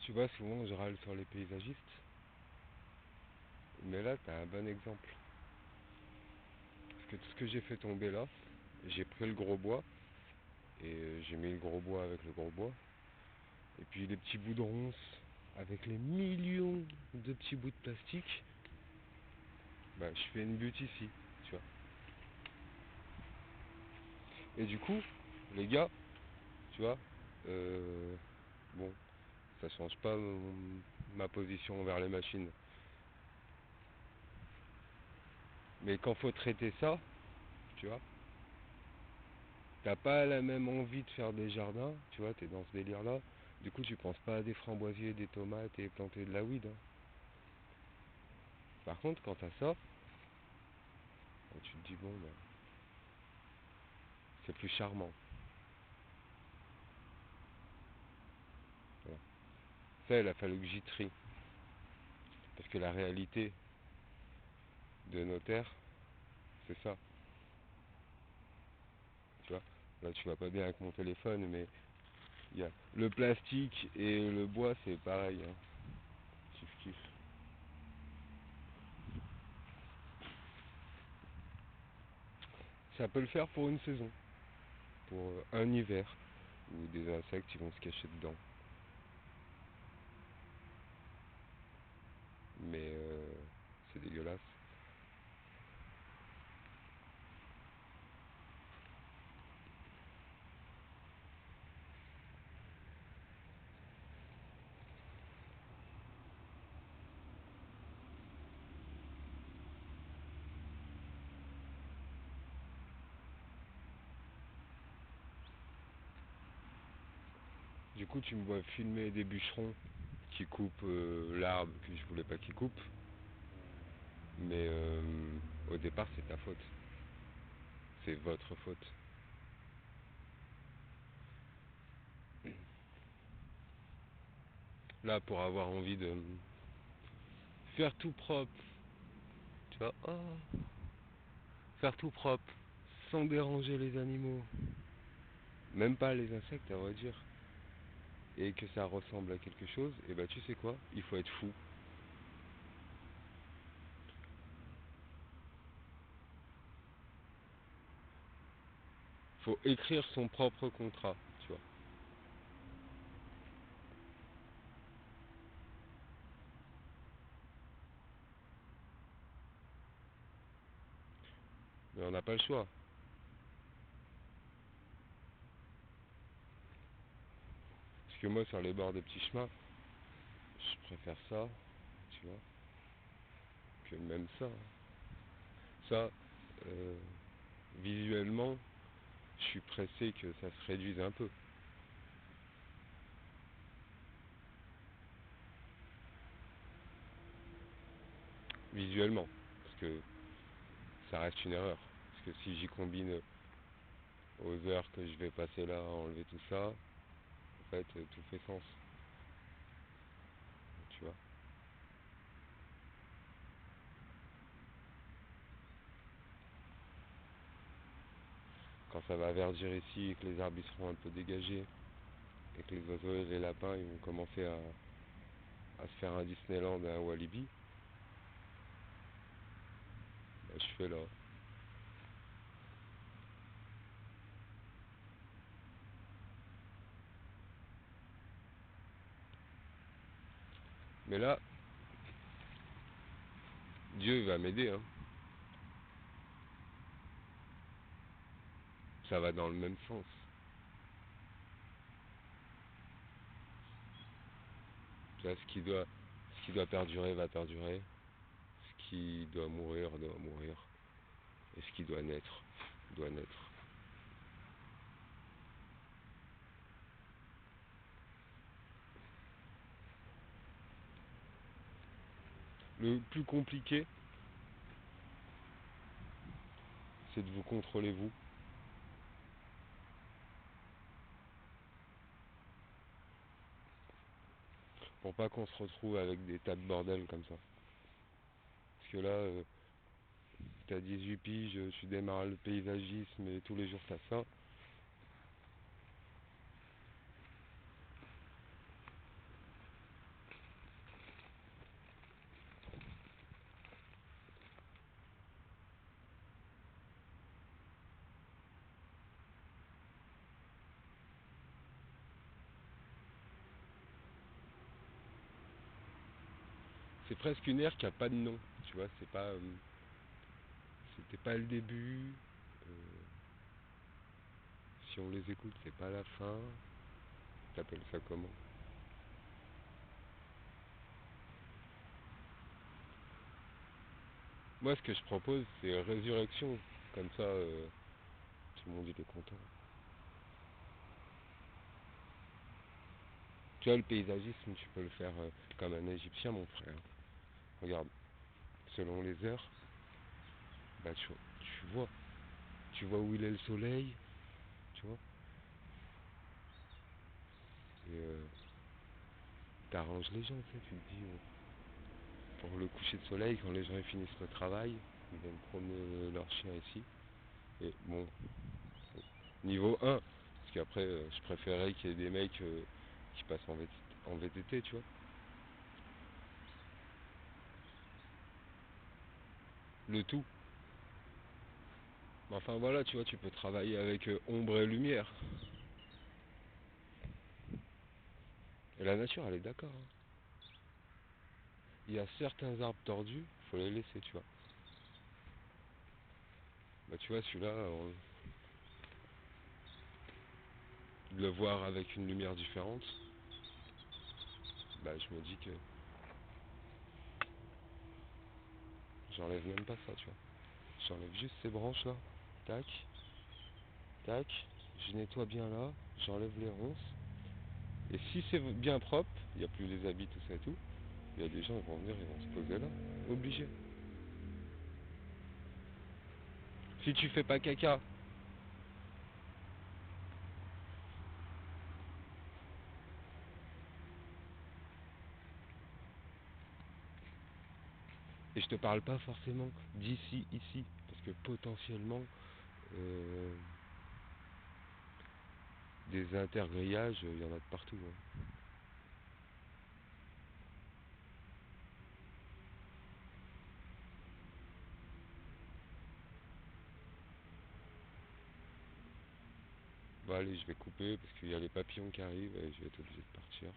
Tu vois, souvent je râle sur les paysagistes, mais là t'as un bon exemple. Parce que tout ce que j'ai fait tomber là, j'ai pris le gros bois, et j'ai mis le gros bois avec le gros bois, et puis les petits bouts de ronces, avec les millions de petits bouts de plastique, bah je fais une butte ici, tu vois. Et du coup, les gars, tu vois, euh, bon, ça change pas ma position envers les machines. Mais quand faut traiter ça, tu vois, t'as pas la même envie de faire des jardins, tu vois, t'es dans ce délire-là. Du coup, tu penses pas à des framboisiers, des tomates et planter de la weed, hein. Par contre, quand t'as ça, tu te dis, bon, bah, c'est plus charmant. Voilà. Ça, il a fallu que j'y trie. Parce que la réalité de nos terres, c'est ça. Tu vois, là, tu vas pas bien avec mon téléphone, mais il y a le plastique et le bois, c'est pareil, hein. Kiff, kiff. Ça peut le faire pour une saison, pour un hiver, où des insectes ils vont se cacher dedans. Mais c'est dégueulasse. Du coup, tu me vois filmer des bûcherons qui coupent l'arbre que je voulais pas qu'ils coupent. Mais au départ, c'est ta faute. C'est votre faute. Là, pour avoir envie de faire tout propre, tu vois, oh, faire tout propre, sans déranger les animaux, même pas les insectes, à vrai dire, et que ça ressemble à quelque chose, et bah tu sais quoi, il faut être fou. Faut écrire son propre contrat, tu vois. Mais on n'a pas le choix. Parce que moi, sur les bords des petits chemins, je préfère ça, tu vois, que même ça. Ça, euh, visuellement, je suis pressé que ça se réduise un peu. Visuellement. Parce que ça reste une erreur. Parce que si j'y combine aux heures que je vais passer là à enlever tout ça, en fait, tout fait sens. Tu vois. Quand ça va verdir ici et que les arbres seront un peu dégagés et que les oiseaux et les lapins ils vont commencer à se faire un Disneyland et un Walibi, bah, je fais là. Mais là, Dieu va m'aider, hein. Ça va dans le même sens. Tu vois, ce qui doit perdurer va perdurer. Ce qui doit mourir. Et ce qui doit naître doit naître. Le plus compliqué, c'est de vous contrôler vous. Pour pas qu'on se retrouve avec des tas de bordel comme ça. Parce que là, t'as 18 piges, tu démarres le paysagisme et tous les jours t'as ça. c'est presque une ère qui a pas de nom, tu vois, c'est pas, c'était pas le début, si on les écoute, c'est pas la fin, t'appelles ça comment? Moi, ce que je propose, c'est résurrection, comme ça, tout le monde il est content. Tu vois, le paysagisme, tu peux le faire comme un Égyptien, mon frère. Regarde, selon les heures, bah tu vois où il est le soleil, tu vois, et t'arranges les gens, tu sais, tu te dis, pour le coucher de soleil, quand les gens ils finissent le travail, ils viennent promener leur chien ici. Et bon, niveau 1, parce qu'après, je préférerais qu'il y ait des mecs qui passent en VTT, tu vois. Le tout. Mais enfin voilà, tu vois, tu peux travailler avec ombre et lumière. Et la nature, elle est d'accord, hein. Il y a certains arbres tordus, faut les laisser, tu vois. Bah tu vois, celui-là, de le voir avec une lumière différente, bah je me dis que j'enlève même pas ça, tu vois. J'enlève juste ces branches là. Tac, tac. Je nettoie bien là. J'enlève les ronces. Et si c'est bien propre, il n'y a plus les habits, tout ça et tout. Il y a des gens, ils vont venir, ils vont se poser là. Obligé. Si tu fais pas caca, et je te parle pas forcément d'ici, ici, parce que potentiellement, euh, des intergrillages, il y en a de partout, hein. Bon allez, je vais couper parce qu'il y a les papillons qui arrivent et je vais être obligé de partir.